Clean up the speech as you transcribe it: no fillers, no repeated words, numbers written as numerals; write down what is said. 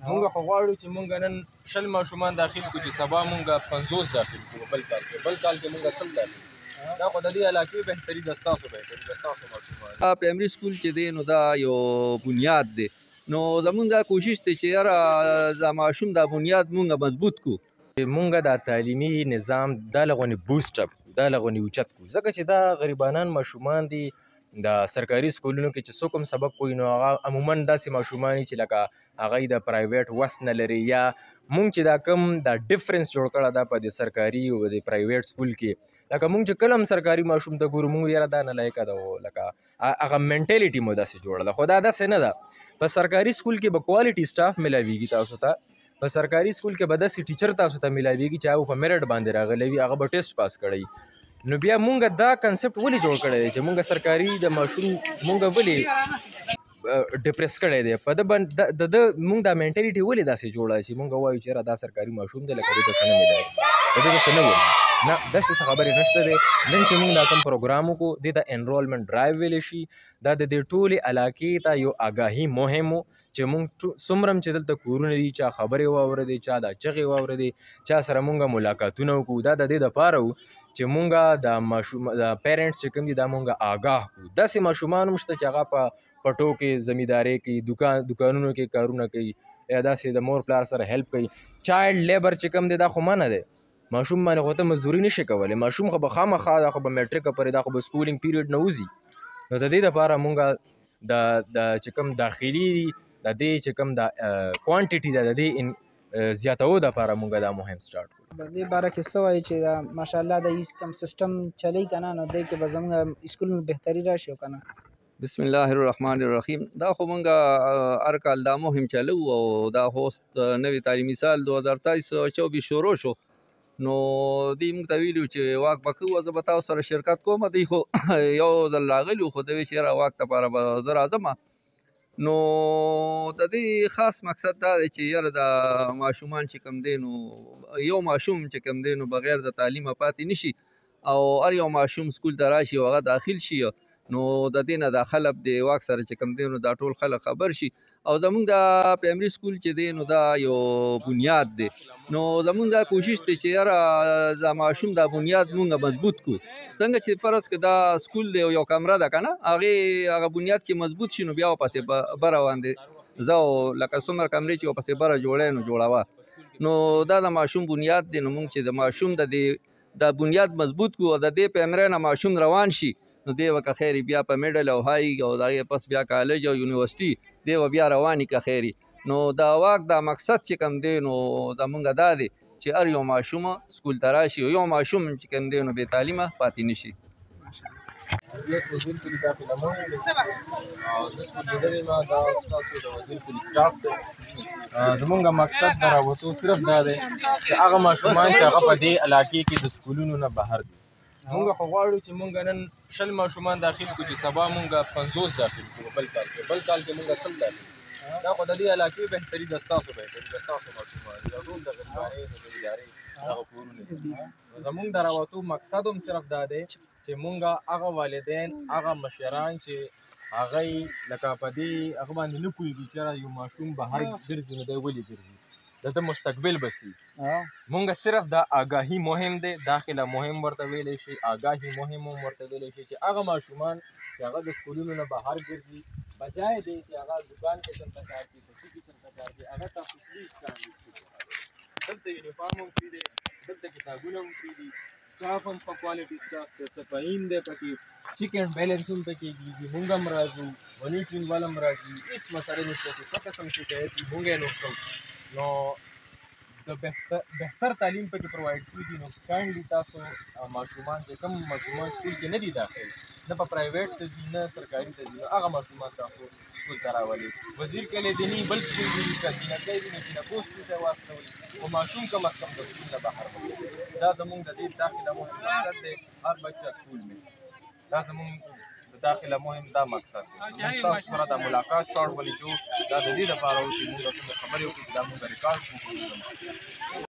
مونږ خو غواړو چې مونږ نن 100 ماشومان داخل کړو چې سبا مونږ 50 داخل کړو بل کال کې مونږ 100 داخل کړو. دا خو د دې علاقې بهتري د ستاسو ماشومان. پرایمري سکول چې دی نو دا یو بنیاد دی، نو زمونږ دا کوشش دی چې یاره دا ماشوم دا بنیاد مونږ مضبوط کړو. مونږ دا تعلیمي نظام دا لغونې بوسټ اپ کړو، دا لغونې اوچت کړو، ځکه چې دا غریبانان ماشومان دي. د سرکاري سکولونو کې چې څوک هم سبق کوي نو هغه عموما داسې ماشومان چې لکه هغه د پرایویټ وس نه لري، یا مونږ چې دا کوم دا ډفرنس جوړ کړی دا په د سرکاري او د پرایویټ سکول کې، لکه مونږ چې کله هم سرکاري ماشوم ته ګورو مونږ یاره دا نلایقه ده، لکه هغه منټالیټي مو داسې جوړه ده. خو دا داسې نه ده. په سرکاري سکول کې به کوالټي سټاف ملاویږي تاسو ته، په سرکاري سکول کې به داسې ټیچر تاسو ته ملاویږي چې هغه په میرټ باندې راغلی وي، هغه به ټیسټ پاس کړی. نو بیا مونږ دا کنسپټ ولې جوړ کړی دی چې مونږ سرکاري د ماشوم مونږ ولې ډپریس کړی دی په ده باندې، د مونږ دا منټالیټي ولې داسې جوړه چې مونږ وایو چې یاره دا سرکاري ماشوم دی لکه دې ته څه نه میلاوي، د دې ته څه نه وایي. نه داسې څه خبرې نشته دی. نن چې مونږ دا کوم پروګرام وکړو دې ته انرولمنټ ډرایو ویلی شي، دا د دې ټولې علاقې ته یو آګاهي مهم و چې مونږ څومره هم چې دلته کورونه دي چا خبرې واورېدې چا دا چغې واورېدې چا سره مونږ ملاقاتونه وکړو، دا د دې دپاره و چې مونږ د ماشوم د پیرنټس چې کوم دي دا مونږ آګاه کړو. داسې ماشومان هم شته چې هغه په پټو کې زمیندارۍ کوي، دکانونو کې کارونه کوي، یا داسې د مور پلار سره هیلپ کوي. چایلډ لیبر چې کوم دی دا خو منع دی، ماشوم باندې خو ته مزدوري نشي کولی، ماشوم خو به خامخا دا خو به میټریکه پورې دا خو به سکولینګ پیریډ نه وځي. نو د دې دپاره مونږ د چې کوم داخلي د دې چې کوم د کوانټیټي ده د دې زیاتو دپاره مونږ دا مهم سټارټ کړو. په دې باره کې څه وایي چې دا ماشاءالله د کوم سیسټم چلی که نه، نو دی کې به زموږ سکولونو بهتري راشي او که نه؟ بسم الله الرحمن الرحیم. دا خو مونږ هر کال دا مهم چلو او دا هوست نوی تعلیمي سال 2023-24 شروع شو، نو دوی موږ ته ویلي چې واک به کوو، زه به تاسو سره شرکت کوم. دوی خو یو ځل راغلي خو دوی چې یاره واک دپاره به زه راځم. نو د دې خاص مقصد دا دی چې یاره د ماشومان چې کوم دی نو یو ماشوم چې کوم دی نو بغیر د تعلیمه پاتې نشي، او هر یو ماشوم سکول ته راشي او هغه داخل شي، نو د دې نه دا خلک د واک سره چې کوم دی نو دا ټول خلک خبر شي. او زمونږ د پرایمري سکول چې دی نو دا یو بنیاد دی، نو زمونږ دا کوشش دی چې یاره دا ماشوم دا بنیاد مونږ مضبوط کړو. څنګه چې فرض که دا سکول دی یو کمره ده که نه، هغه بنیاد کې مضبوط شي نو بیا ورپسې بره باندې زه لکه څومره کمرې چې ورپسې بره جوړی نو جوړوه. نو دا د ماشوم بنیاد دی، نو مونږ چې د ماشوم د بنیاد مضبوط کړو او د دې پرایمرۍ نه ماشوم روان شي، نو دی به که خیر بیا په میډل او های او د هغې پس بیا کالج او یونیورسټي دی به بیا رواني که خیر. نو دا واک دا مقصد چې کوم دی نو زمونږ دا دی چې هر یو ماشوم سکول ته راشي او یو ماشوم چې کوم دی نو بې تعلیمه پاتې نشي. یس وزیر کلي داخله مونږ او زه سکول لیدلی ما دا ستاسو د وزیر کلي سټاف دی. زمونږ مقصد د راوتو صرف دا دی چې هغه ماشومان چې هغه په دې علاقې کې د سکولونو نه بهر دي، مونږ خو غواړو چې مونږ نن 100 ماشومان داخل کړو چې سبا مونږ 50 داخل کړو بل کال کې مونږ 100 داخل کړو. دا خو د دې علاقې بهتري د ستاسو ماشومان دي او ټول د غریبانۍ د زمیندارۍ هغه کورونه دي. زمونږ د راوتو مقصد هم صرف دا دی چې مونږ هغه والدین هغه مشران چې هغه لکه په دې هغه باندې نه پوهېږي چې یو ماشوم بهر ګرځي نو دی ولې ګرځي، د ده مستقبل بسي. مونږ صرف دا آګاهي مهم دی، داخله مهم ورته ویلی شي، آګاهي مهم هم ورته ویلی شي چې هغه ماشومان چې هغه د سکولونو نه بهر ګرځي بجای دی چې هغه دکان کې چلته کار کوي، په ټي کې چلته کار کوي، هغه ته خصوصي سکول دلته یونیفارم هم فري دی، دلته کتابونه هم فري دي، سټاف هم په کوالټي سټاف دی، صفایي هم دی پکې، چیک اینډ بیلنس هم پکې کېږي، مونږ هم راځو، مونیټرینګ والا هم راځي، هېڅ مسئله نشته چې څه قسم شکایت وي مونږ یې نوټ کوو. نو د بهتر تعلیم پکې پرووایډ کېږي. نو کاینډلي تاسو ماشومان چې کوم ماشومان سکول کې نه دي داخل، نه په پرایویټ ته ځي نه سرکاري ته ځي، نو هغه ماشومان تاسو سکول ته راولئ. وزیر کلی دې نه بل سکول دي که جینکۍ دي نو جینکو سکول ته یې واستوئ، خو ماشوم کم از کم د سکول نه بهر وکړي. دا زمونږ د دې داخله مهم مقصد دی، هر بچه سکول میں. دا زمونږ د داخله مهم دا مقصد دی. مونږ تاسو سره دا ملاقات شارټ ولې چې دا د دې دپاره و چې مونږ کومې خبرې وکړو چې دا مونږ ریکارډ کړو.